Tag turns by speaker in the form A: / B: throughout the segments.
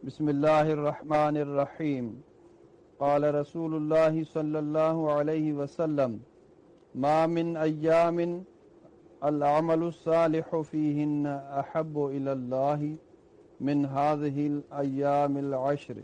A: بسم اللہ الرحمن الرحیم قال رسول اللہ صلی اللہ علیہ وسلم ما من ایام العمل الصالح فیہن احب الی اللہ من هذه الایام العشر۔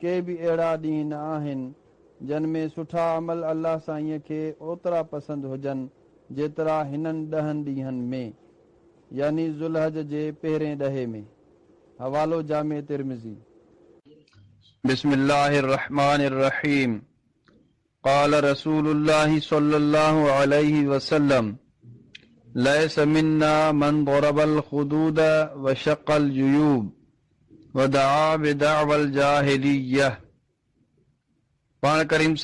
A: کے بھی اڑا ڈین آہن جن میں سٹھا عمل اللہ سائیں کے اوترا پسند ہوجن جیترا ہنن ڈہن ڈیہن میں، یعنی ذوالحج جے پہریں ڈہے میں۔ حوالو جامع ترمذی۔ بسم اللہ الرحمن الرحیم قال رسول اللہ صلی اللہ علیہ وسلم لیس منا من ضرب الخدود وشق الجیوب ودعا بدعوى الجاہلیہ۔ پان کریم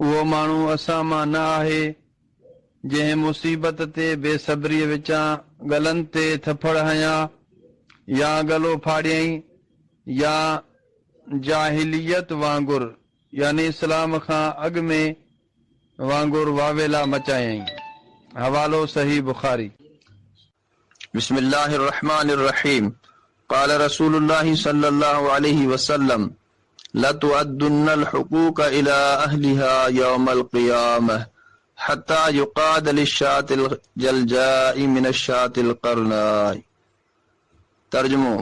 A: وہ مانو اساں ماں نہ آہے جنہیں مصیبت تے بے صبری وچاں گلن تے تھپڑ ہیاں یا گلو پھاڑیائیں یا جاہلیت وانگر یعنی اسلام خاں اگ میں وانگر واویلا مچائیں۔ حوالو صحیح بخاری۔ بسم اللہ الرحمن الرحیم قال رسول اللہ صلی اللہ علیہ وسلم لَتُؤَدُّنَّ الْحُقُوقَ إِلَىٰ أَهْلِهَا يَوْمَ الْقِيَامَةِ حَتَّى يُقَادَ لِلشَّاةِ الْجَلْجَاءِ مِنَ الشَّاةِ الْقَرْنَاءِ۔ ترجمو،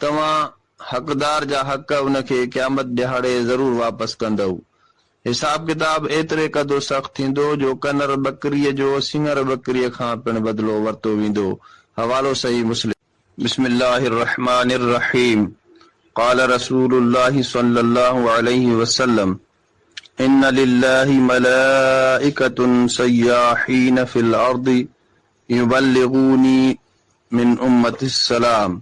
A: تواں حقدار جا حق ان کے قیامت ڈہاڑے ضرور واپس کندو۔ حساب کتاب ایترے قدو سخت تھیندو جو کنر بکری جو سنگر بکری کھاں پن بدلو ورتو ویندو۔ حوالو صحیح مسلم۔ بسم اللہ الرحمن الرحیم قال رسول اللہ صلی اللہ علیہ وسلم ان للہ ملائکۃ سیاحین فی الارض یبلغونی من امت السلام۔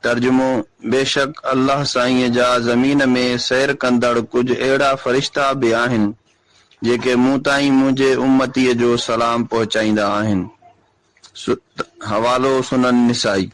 A: ترجمو، بے شک اللہ سائیں جا زمین میں سیر کندڑ کچھ اہڑا فرشتہ بھی آہن جیکے موں تائیں مجھے امتی جو سلام پہنچائیندہ آہن۔ حوالو سنن نسائی۔